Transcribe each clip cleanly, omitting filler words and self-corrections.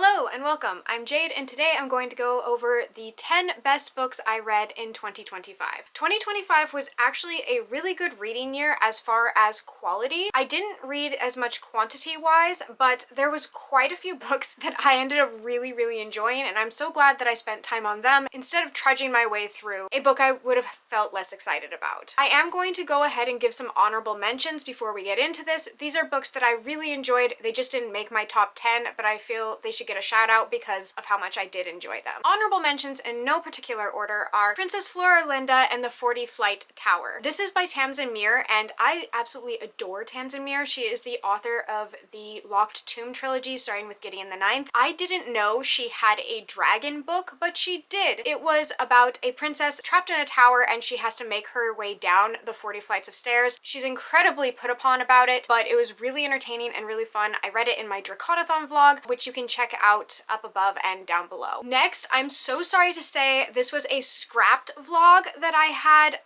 Hello and welcome. I'm Jade and today I'm going to go over the 10 best books I read in 2025. 2025 was actually a really good reading year as far as quality. I didn't read as much quantity-wise, but there was quite a few books that I ended up really enjoying, and I'm so glad that I spent time on them instead of trudging my way through a book I would have felt less excited about. I am going to go ahead and give some honorable mentions before we get into this. These are books that I really enjoyed. They just didn't make my top 10, but I feel they should get a shout out because of how much I did enjoy them. Honorable mentions in no particular order are Princess Floralinda and the 40 Flight Tower. This is by Tamsin Muir, and I absolutely adore Tamsin Muir. She is the author of the Locked Tomb trilogy starting with Gideon the Ninth. I didn't know she had a dragon book, but she did. It was about a princess trapped in a tower and she has to make her way down the 40 flights of stairs. She's incredibly put upon about it, but it was really entertaining and really fun. I read it in my Draconathon vlog, which you can check out up above and down below. Next, I'm so sorry to say this was a scrapped vlog that I had.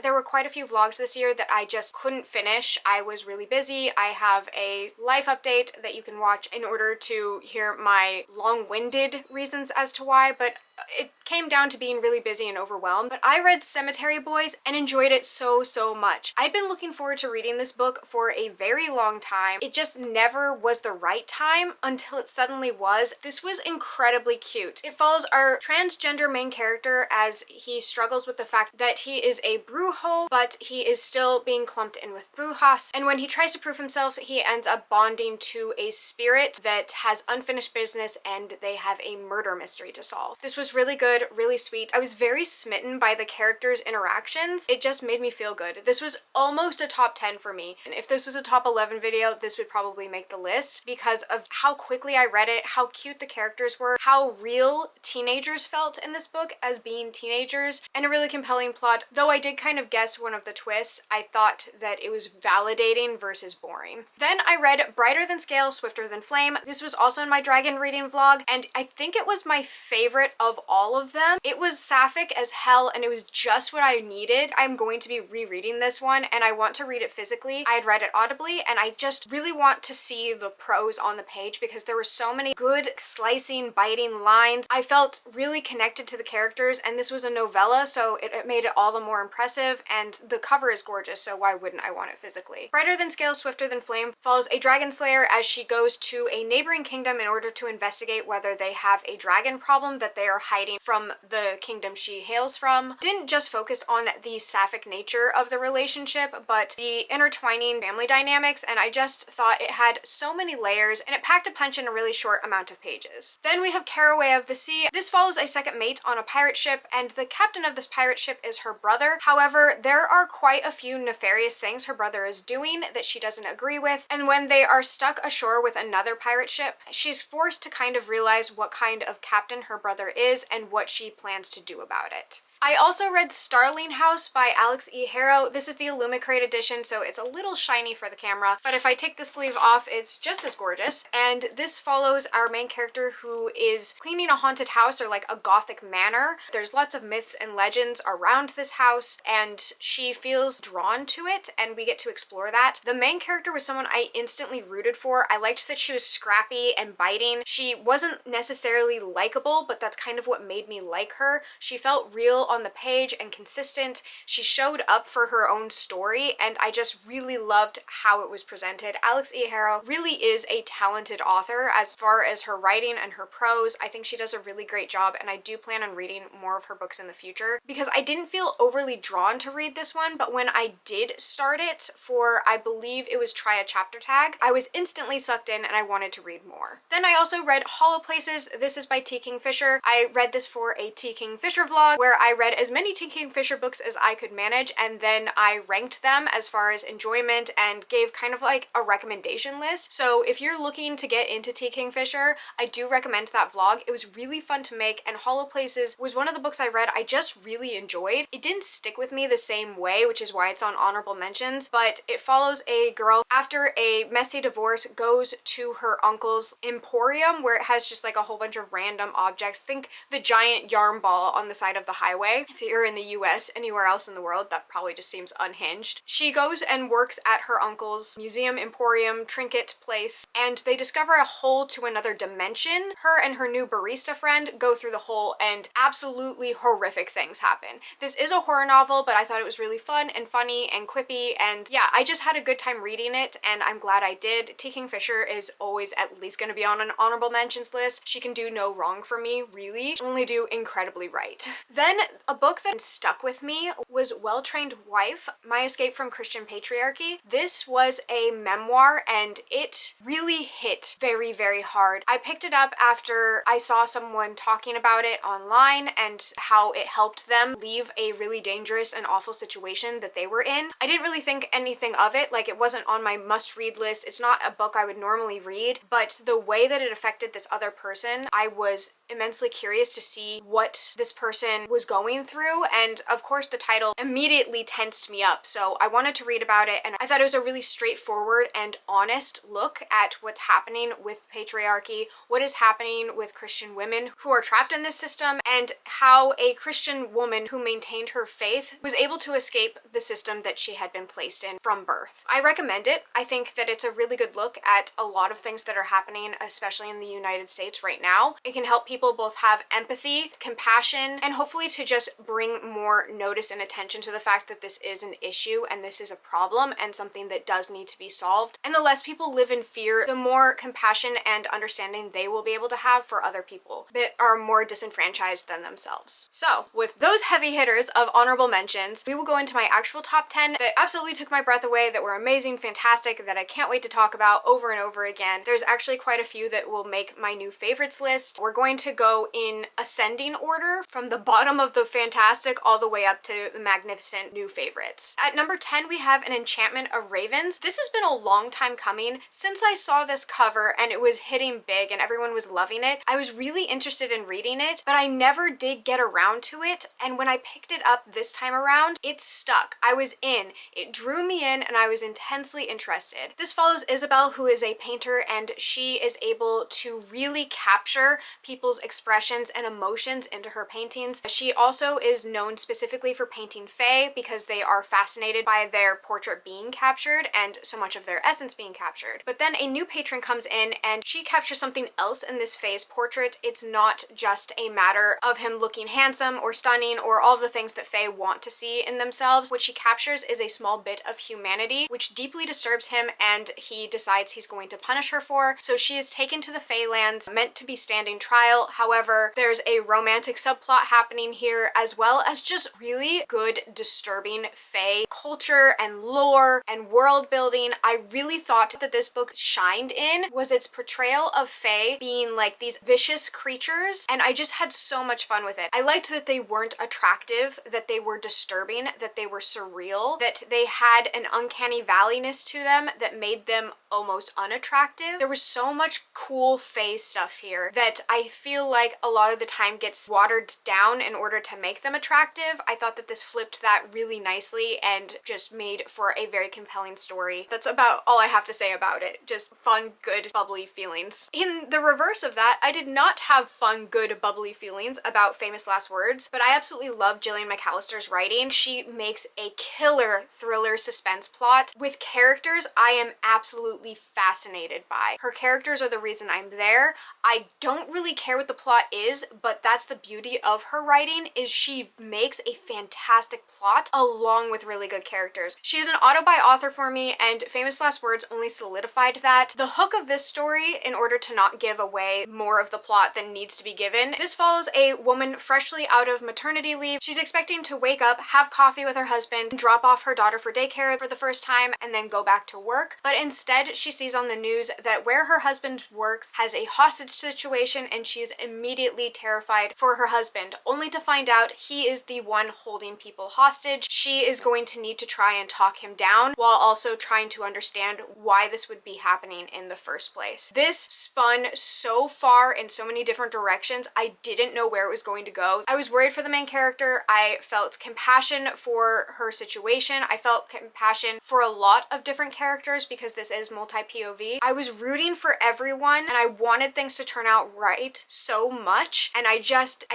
There were quite a few vlogs this year that I just couldn't finish. I was really busy. I have a life update that you can watch in order to hear my long-winded reasons as to why, but it came down to being really busy and overwhelmed. But I read Cemetery Boys and enjoyed it so much. I'd been looking forward to reading this book for a very long time. It just never was the right time until it suddenly was. This was incredibly cute. It follows our transgender main character as he struggles with the fact that he is a brujo, but he is still being clumped in with brujas. And when he tries to prove himself, he ends up bonding to a spirit that has unfinished business and they have a murder mystery to solve. This was really good, really sweet. I was very smitten by the characters' interactions. It just made me feel good. This was almost a top 10 for me. And if this was a top 11 video, this would probably make the list because of how quickly I read it, how cute the characters were, how real teenagers felt in this book as being teenagers, and a really compelling plot. Though I did kind of guess one of the twists, I thought that it was validating versus boring. Then I read Brighter Than Scale, Swifter Than Flame. This was also in my dragon reading vlog, and I think it was my favorite of all of them. It was sapphic as hell and it was just what I needed. I'm going to be rereading this one and I want to read it physically. I had read it audibly and I just really want to see the prose on the page because there were so many good slicing, biting lines. I felt really connected to the characters, and this was a novella, so it made it all the more impressive, and the cover is gorgeous, so why wouldn't I want it physically? Brighter Than Scale, Swifter Than Flame follows a dragon slayer as she goes to a neighboring kingdom in order to investigate whether they have a dragon problem that they are hiding from the kingdom she hails from. Didn't just focus on the sapphic nature of the relationship, but the intertwining family dynamics, and I just thought it had so many layers and it packed a punch in a really short amount of pages. Then we have Caraway of the Sea. This follows a second mate on a pirate ship, and the captain of this pirate ship is her brother. However, there are quite a few nefarious things her brother is doing that she doesn't agree with, and when they are stuck ashore with another pirate ship, she's forced to kind of realize what kind of captain her brother is and what she plans to do about it. I also read Starling House by Alex E. Harrow. This is the Illumicrate edition, so it's a little shiny for the camera, but if I take the sleeve off, it's just as gorgeous. And this follows our main character who is cleaning a haunted house, or like a gothic manor. There's lots of myths and legends around this house, and she feels drawn to it, and we get to explore that. The main character was someone I instantly rooted for. I liked that she was scrappy and biting. She wasn't necessarily likable, but that's kind of what made me like her. She felt real on the page and consistent. She showed up for her own story, and I just really loved how it was presented. Alex E. Harrow really is a talented author as far as her writing and her prose. I think she does a really great job, and I do plan on reading more of her books in the future because I didn't feel overly drawn to read this one, but when I did start it for, I believe it was Try a Chapter Tag, I was instantly sucked in and I wanted to read more. Then I also read Hollow Places. This is by T. Kingfisher. I read this for a T. Kingfisher vlog where I read as many T. Kingfisher books as I could manage, and then I ranked them as far as enjoyment and gave kind of like a recommendation list. So if you're looking to get into T. Kingfisher, I do recommend that vlog. It was really fun to make, and Hollow Places was one of the books I read I just really enjoyed. It didn't stick with me the same way, which is why it's on honorable mentions, but it follows a girl after a messy divorce goes to her uncle's emporium where it has just like a whole bunch of random objects. Think the giant yarn ball on the side of the highway. UK. If you're in the US, anywhere else in the world, that probably just seems unhinged. She goes and works at her uncle's museum, emporium, trinket place, and they discover a hole to another dimension. Her and her new barista friend go through the hole and absolutely horrific things happen. This is a horror novel, but I thought it was really fun and funny and quippy, and yeah, I just had a good time reading it, and I'm glad I did. T. Kingfisher is always at least going to be on an honorable mentions list. She can do no wrong for me, really. Only do incredibly right. Then a book that stuck with me was Well-Trained Wife, My Escape from Christian Patriarchy. This was a memoir, and it really hit very, very hard. I picked it up after I saw someone talking about it online and how it helped them leave a really dangerous and awful situation that they were in. I didn't really think anything of it, like it wasn't on my must-read list. It's not a book I would normally read, but the way that it affected this other person, I was immensely curious to see what this person was going through, and of course the title immediately tensed me up, so I wanted to read about it, and I thought it was a really straightforward and honest look at what's happening with patriarchy, what is happening with Christian women who are trapped in this system, and how a Christian woman who maintained her faith was able to escape the system that she had been placed in from birth. I recommend it. I think that it's a really good look at a lot of things that are happening, especially in the United States right now. It can help people both have empathy, compassion, and hopefully to just bring more notice and attention to the fact that this is an issue and this is a problem and something that does need to be solved. And the less people live in fear, the more compassion and understanding they will be able to have for other people that are more disenfranchised than themselves. So with those heavy hitters of honorable mentions, we will go into my actual top 10 that absolutely took my breath away, that were amazing, fantastic, that I can't wait to talk about over and over again. There's actually quite a few that will make my new favorites list. We're going to go in ascending order from the bottom of the fantastic all the way up to the magnificent new favorites. At number 10, we have An Enchantment of Ravens. This has been a long time coming. Since I saw this cover and it was hitting big and everyone was loving it, I was really interested in reading it, but I never did get around to it, and when I picked it up this time around, it stuck. I was in. It drew me in and I was intensely interested. This follows Isabel, who is a painter, and she is able to really capture people's expressions and emotions into her paintings. She also is known specifically for painting fae because they are fascinated by their portrait being captured and so much of their essence being captured. But then a new patron comes in and she captures something else in this fae's portrait. It's not just a matter of him looking handsome or stunning or all the things that fae want to see in themselves. What she captures is a small bit of humanity, which deeply disturbs him, and he decides he's going to punish her for. So she is taken to the Fae lands, meant to be standing trial. However, there's a romantic subplot happening here, as well as just really good, disturbing Fae culture and lore and world building. I really thought that this book shined in was its portrayal of Fae being like these vicious creatures, and I just had so much fun with it. I liked that they weren't attractive, that they were disturbing, that they were surreal, that they had an uncanny valleyness to them that made them almost unattractive. There was so much cool Fae stuff here that I feel like a lot of the time gets watered down in order to make them attractive. I thought that this flipped that really nicely and just made for a very compelling story. That's about all I have to say about it. Just fun, good, bubbly feelings. In the reverse of that, I did not have fun, good, bubbly feelings about Famous Last Words, but I absolutely love Gillian McAllister's writing. She makes a killer thriller suspense plot with characters I am absolutely fascinated by. Her characters are the reason I'm there. I don't really care what the plot is, but that's the beauty of her writing, is she makes a fantastic plot along with really good characters. She is an auto-buy author for me, and Famous Last Words only solidified that. The hook of this story, in order to not give away more of the plot than needs to be given, this follows a woman freshly out of maternity leave. She's expecting to wake up, have coffee with her husband, drop off her daughter for daycare for the first time, and then go back to work. But instead, she sees on the news that where her husband works has a hostage situation, and she is immediately terrified for her husband, only to find out he is the one holding people hostage. She is going to need to try and talk him down while also trying to understand why this would be happening in the first place. This spun so far in so many different directions. I didn't know where it was going to go. I was worried for the main character. I felt compassion for her situation. I felt compassion for a lot of different characters because this is multi-POV. I was rooting for everyone and I wanted things to turn out right so much, and I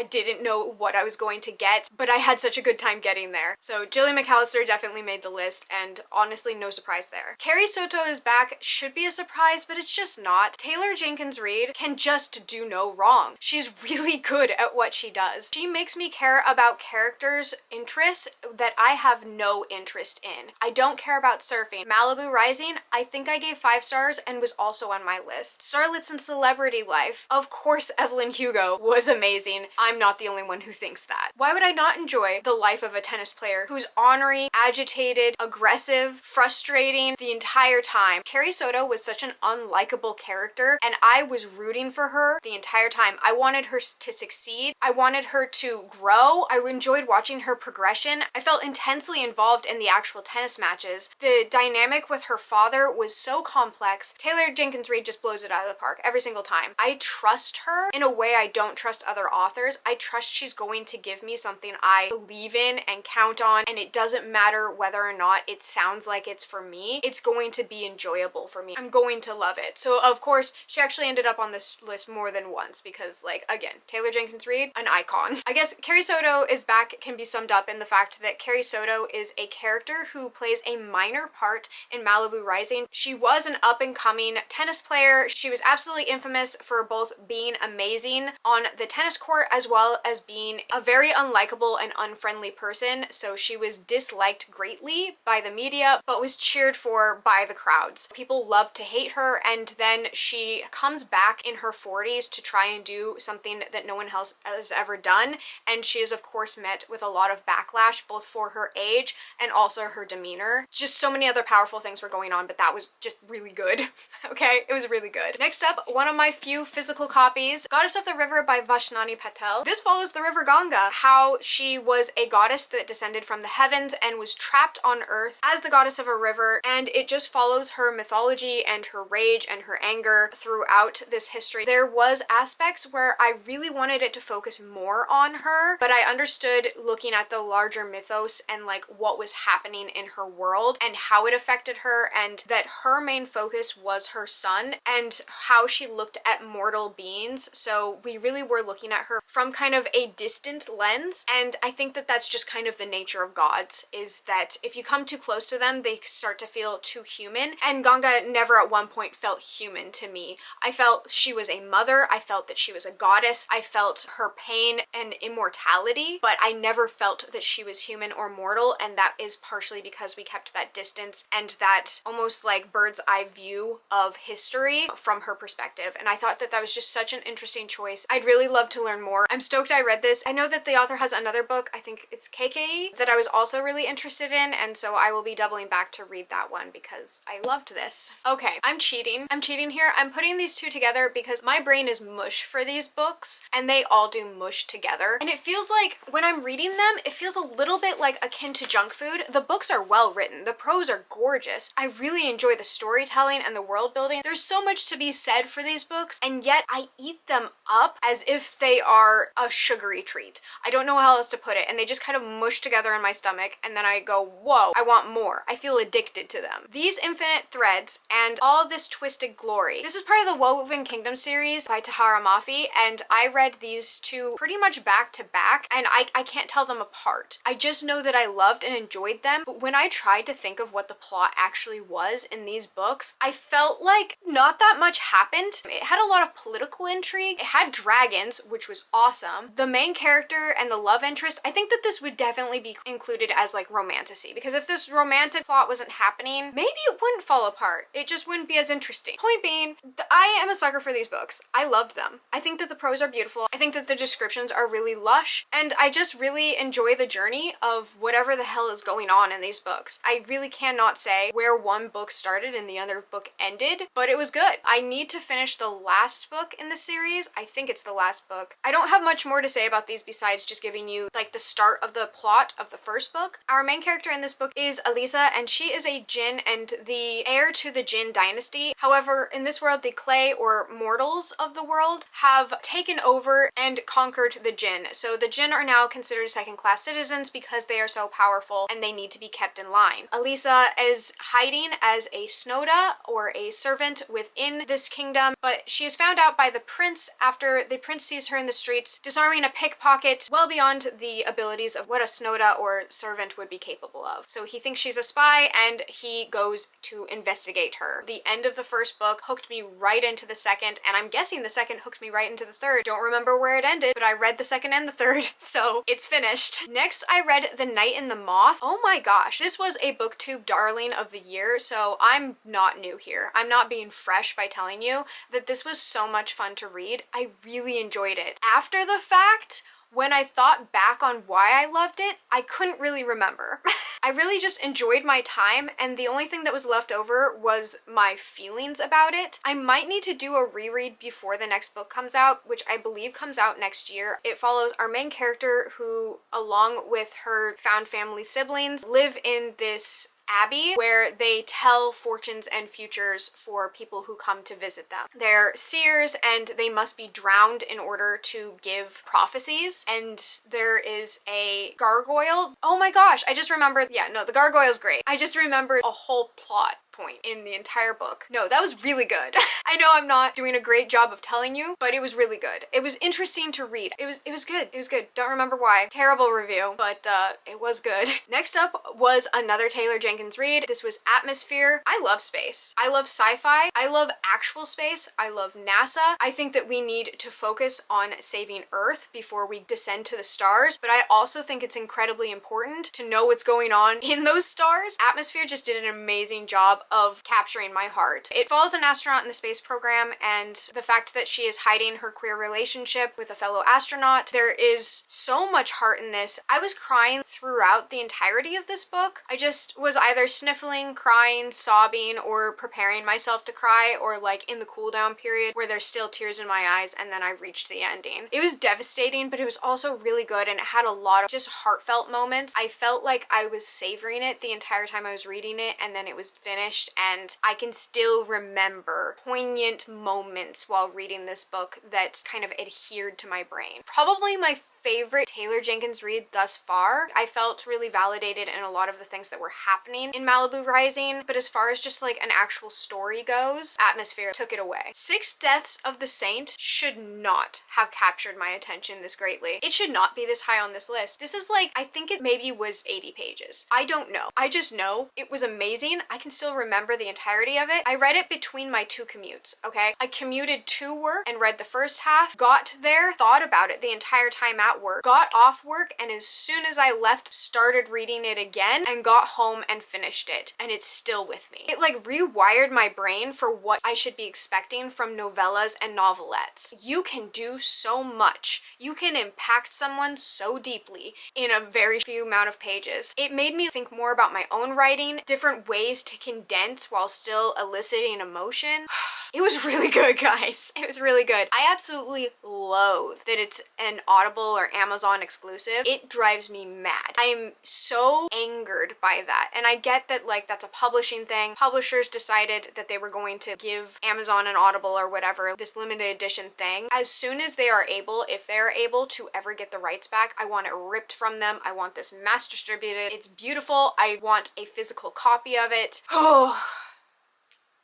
didn't know what I was going to get, but I had such a good time getting there. So Jillian McAllister definitely made the list, and honestly no surprise there. Carrie Soto is back, should be a surprise, but it's just not. Taylor Jenkins Reid can just do no wrong. She's really good at what she does. She makes me care about characters' interests that I have no interest in. I don't care about surfing. Malibu Rising, I think I gave 5 stars and was also on my list. Starlets and Celebrity Life, of course Evelyn Hugo was amazing. I'm not the only one who thinks that. Why would I not enjoy the life of a tennis player who's ornery, agitated, aggressive, frustrating the entire time? Carrie Soto was such an unlikable character, and I was rooting for her the entire time. I wanted her to succeed. I wanted her to grow. I enjoyed watching her progression. I felt intensely involved in the actual tennis matches. The dynamic with her father was so complex. Taylor Jenkins Reid just blows it out of the park every single time. I trust her in a way I don't trust other authors. I trust she's going to give me something I believe in and count on, and it doesn't matter whether or not it sounds like it's for me. It's going to be enjoyable for me. I'm going to love it. So of course, she actually ended up on this list more than once because, like, again, Taylor Jenkins Reid, an icon. I guess Carrie Soto is back can be summed up in the fact that Carrie Soto is a character who plays a minor part in Malibu Rising. She was an up-and-coming tennis player. She was absolutely infamous for both being amazing on the tennis court as well as being a very unlikable and unfriendly person. So she was disliked greatly by the media, but was cheered for by the crowds. People loved to hate her, and then she comes back in her 40s to try and do something that no one else has ever done, and she is of course met with a lot of backlash both for her age and also her demeanor. Just so many other powerful things were going on, but that was just really good. Okay, it was really good. Next up, one of my few physical copies, Goddess of the River by Vaishnavi Patel. This follows the river Ganga, how she was a goddess that descended from the heavens and was trapped on earth as the goddess of a river, and it just follows her mythology and her rage and her anger throughout this history. There was aspects where I really wanted it to focus more on her, but I understood looking at the larger mythos and like what was happening in her world and how it affected her, and that her main focus was her son and how she looked at mortal beings. So we really were looking at her from kind of a distant lens, and I think that that's just kind of the nature of gods, is that if you come too close to them, they start to feel too human, and Ganga never at one point felt human to me. I felt she was a mother, I felt that she was a goddess, I felt her pain and immortality, but I never felt that she was human or mortal, and that is partially because we kept that distance and that almost like bird's eye view of history from her perspective, and I thought that that was just such an interesting choice. I'd really love to learn more. I'm stoked I read this. I know that the author has another book, I think it's KKE, that I was also really interested in, and so I will be doubling back to read that one because I loved this. Okay, I'm cheating. I'm cheating here. I'm putting these two together because my brain is mush for these books, and they all do mush together, and it feels like when I'm reading them, it feels a little bit like akin to junk food. The books are well written. The prose are gorgeous. I really enjoy the storytelling and the world building. There's so much to be said for these books, and yet I eat them up as if they are a sugary treat. I don't know how else to put it, and they just kind of mush together in my stomach, and then I go, whoa, I want more. I feel addicted to them. These Infinite Threads and All This Twisted Glory. This is part of the Woven Kingdom series by Tahara Mafi, and I read these two pretty much back to back, and I can't tell them apart. I just know that I loved and enjoyed them, but when I tried to think of what the plot actually was in these books, I felt like not that much happened. It had a lot of political intrigue. It had dragons, which was awesome. The main character and the love interest, I think that this would definitely be included as like romantasy, because if this romantic plot wasn't happening, maybe it wouldn't fall apart. It just wouldn't be as interesting. Point being, I am a sucker for these books. I love them. I think that the prose are beautiful. I think that the descriptions are really lush, and I just really enjoy the journey of whatever the hell is going on in these books. I really cannot say where one book started and the other book ended, but it was good. I need to finish the last book in the series. I think it's the last book. I don't have much more to say about these besides just giving you like the start of the plot of the first book. Our main character in this book is Elisa, and she is a Jinn and the heir to the Jinn dynasty. However, in this world, the clay or mortals of the world have taken over and conquered the Jinn. So the Jinn are now considered second-class citizens because they are so powerful and they need to be kept in line. Elisa is hiding as a snoda, or a servant within this kingdom, but she is found out by the prince after the prince sees her in the streets disarming a pickpocket well beyond the abilities of what a snoda or servant would be capable of. So he thinks she's a spy and he goes to investigate her. The end of the first book hooked me right into the second, and I'm guessing the second hooked me right into the third. Don't remember where it ended, but I read the second and the third, so it's finished. Next, I read The Night and the Moth. Oh my gosh, this was a booktube darling of the year, so I'm not new here. I'm not being fresh by telling you that this was so much fun to read. I really enjoyed it. After the fact, when I thought back on why I loved it, I couldn't really remember. I really just enjoyed my time, and the only thing that was left over was my feelings about it. I might need to do a reread before the next book comes out, which I believe comes out next year. It follows our main character who, along with her found family siblings, live in this abbey where they tell fortunes and futures for people who come to visit them. They're seers and they must be drowned in order to give prophecies, and there is a gargoyle. Oh my gosh, I just remembered. Yeah, no, the gargoyle's great. I just remembered a whole plot point in the entire book. No, that was really good. I know I'm not doing a great job of telling you, but it was really good. It was interesting to read. It was good. It was good. Don't remember why. Terrible review, but it was good. Next up was another Taylor Jenkins read. This was Atmosphere. I love space. I love sci-fi. I love actual space. I love NASA. I think that we need to focus on saving Earth before we descend to the stars, but I also think it's incredibly important to know what's going on in those stars. Atmosphere just did an amazing job of capturing my heart. It follows an astronaut in the space program and the fact that she is hiding her queer relationship with a fellow astronaut. There is so much heart in this. I was crying throughout the entirety of this book. I just was either sniffling, crying, sobbing, or preparing myself to cry, or like in the cool down period where there's still tears in my eyes and then I reached the ending. It was devastating, but it was also really good, and it had a lot of just heartfelt moments. I felt like I was savoring it the entire time I was reading it, and then it was finished, and I can still remember poignant moments while reading this book that kind of adhered to my brain. Probably my favorite Taylor Jenkins read thus far. I felt really validated in a lot of the things that were happening in Malibu Rising, but as far as just like an actual story goes, Atmosphere took it away. Six Deaths of the Saint should not have captured my attention this greatly. It should not be this high on this list. This is like, I think it maybe was 80 pages. I don't know. I just know it was amazing. I can still remember the entirety of it. I read it between my two commutes, okay? I commuted to work and read the first half, got there, thought about it the entire time at work, got off work, and as soon as I left, started reading it again and got home and finished it. And it's still with me. It like rewired my brain for what I should be expecting from novellas and novelettes. You can do so much. You can impact someone so deeply in a very few amount of pages. It made me think more about my own writing, different ways to condense while still eliciting emotion. It was really good, guys. It was really good. I absolutely loathe that it's an Audible or Amazon exclusive. It drives me mad. I am so angered by that. And I get that like that's a publishing thing. Publishers decided that they were going to give Amazon and Audible or whatever this limited edition thing. As soon as they are able, if they're able to ever get the rights back, I want it ripped from them. I want this mass distributed. It's beautiful. I want a physical copy of it. Oh.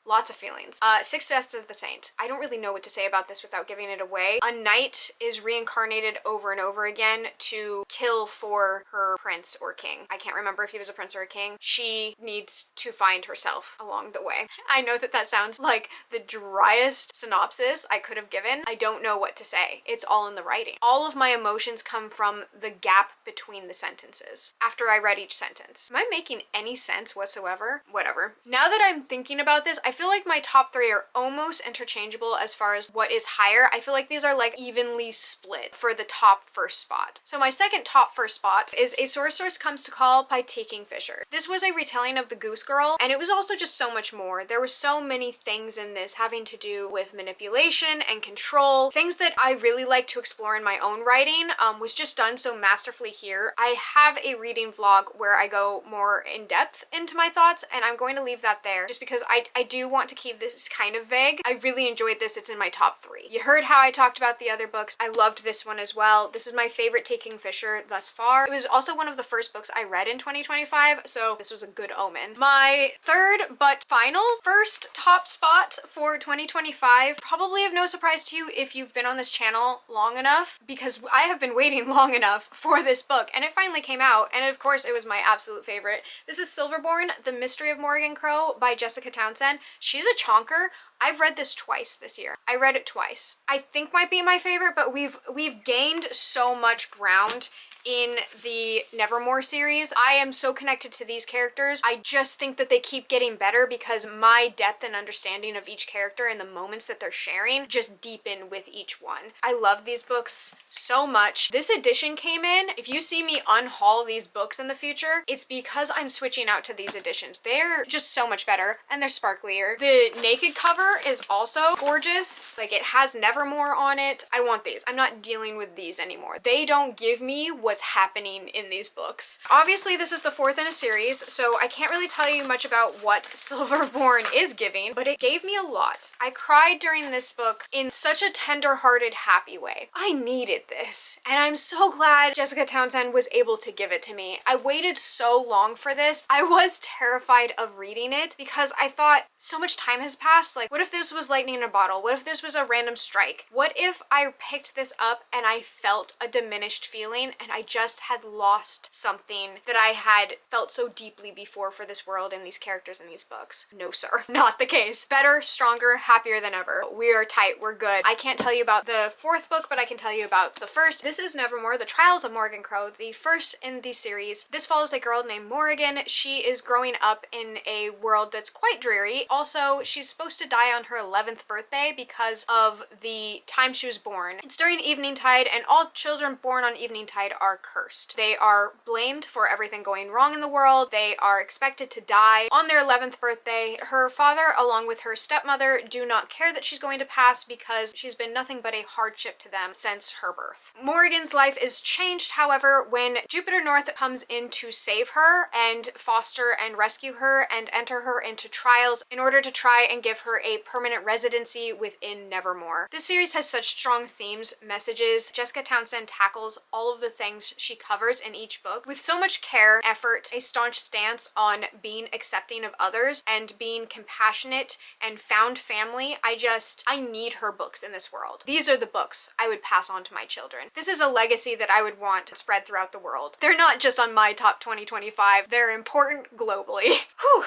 Lots of feelings. Six Deaths of the Saint. I don't really know what to say about this without giving it away. A knight is reincarnated over and over again to kill for her prince or king. I can't remember if he was a prince or a king. She needs to find herself along the way. I know that that sounds like the driest synopsis I could have given. I don't know what to say. It's all in the writing. All of my emotions come from the gap between the sentences after I read each sentence. Am I making any sense whatsoever? Whatever. Now that I'm thinking about this, I feel like my top three are almost interchangeable as far as what is higher. I feel like these are like evenly split for the top first spot. So my second top first spot is A Sorceress Comes to Call by T. Kingfisher. This was a retelling of The Goose Girl, and it was also just so much more. There were so many things in this having to do with manipulation and control, things that I really like to explore in my own writing, was just done so masterfully here. I have a reading vlog where I go more in depth into my thoughts, and I'm going to leave that there just because I do do want to keep this kind of vague. I really enjoyed this. It's in my top 3. You heard how I talked about the other books. I loved this one as well. This is my favorite Taking Fisher thus far. It was also one of the first books I read in 2025, so this was a good omen. My third but final first top spot for 2025, probably of no surprise to you if you've been on this channel long enough, because I have been waiting long enough for this book, and it finally came out, and of course it was my absolute favorite. This is Silverborn, The Mystery of Morrigan Crow by Jessica Townsend. She's a chonker. I've read this twice this year. I read it twice. I think might be my favorite, but we've gained so much ground in the Nevermore series. I am so connected to these characters. I just think that they keep getting better because my depth and understanding of each character and the moments that they're sharing just deepen with each one. I love these books so much. This edition came in. If you see me unhaul these books in the future, it's because I'm switching out to these editions. They're just so much better and they're sparklier. The naked cover is also gorgeous. Like, it has Nevermore on it. I want these. I'm not dealing with these anymore. They don't give me what's happening in these books. Obviously, this is the 4th in a series, so I can't really tell you much about what Silverborn is giving, but it gave me a lot. I cried during this book in such a tender-hearted, happy way. I needed this, and I'm so glad Jessica Townsend was able to give it to me. I waited so long for this. I was terrified of reading it because I thought so much time has passed. Like, what if this was lightning in a bottle? What if this was a random strike? What if I picked this up and I felt a diminished feeling and I just had lost something that I had felt so deeply before for this world and these characters in these books? No, sir. Not the case. Better, stronger, happier than ever. We are tight. We're good. I can't tell you about the 4th book, but I can tell you about the 1st. This is Nevermore, The Trials of Morrigan Crow, the 1st in the series. This follows a girl named Morrigan. She is growing up in a world that's quite dreary. Also, she's supposed to die on her 11th birthday because of the time she was born. It's during Eveningtide, and all children born on Eveningtide are cursed. They are blamed for everything going wrong in the world. They are expected to die on their 11th birthday. Her father, along with her stepmother, do not care that she's going to pass because she's been nothing but a hardship to them since her birth. Morrigan's life is changed, however, when Jupiter North comes in to save her and foster and rescue her and enter her into trials in order to try and give her a permanent residency within Nevermore. This series has such strong themes, messages. Jessica Townsend tackles all of the things she covers in each book with so much care, effort, a staunch stance on being accepting of others and being compassionate and found family. I need her books in this world. These are the books I would pass on to my children. This is a legacy that I would want spread throughout the world. They're not just on my top 2025, they're important globally. Whew.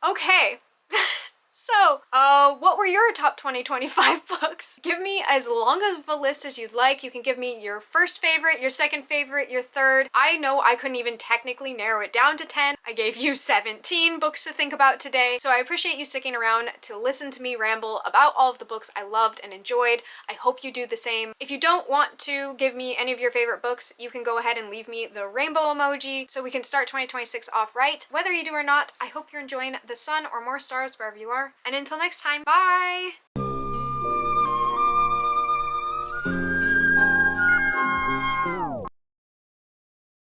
Okay. So, what were your top 2025 books? Give me as long of a list as you'd like. You can give me your first favorite, your second favorite, your third. I know I couldn't even technically narrow it down to 10. I gave you 17 books to think about today, so I appreciate you sticking around to listen to me ramble about all of the books I loved and enjoyed. I hope you do the same. If you don't want to give me any of your favorite books, you can go ahead and leave me the rainbow emoji so we can start 2026 off right. Whether you do or not, I hope you're enjoying the sun or more stars wherever you are. And until next time, bye!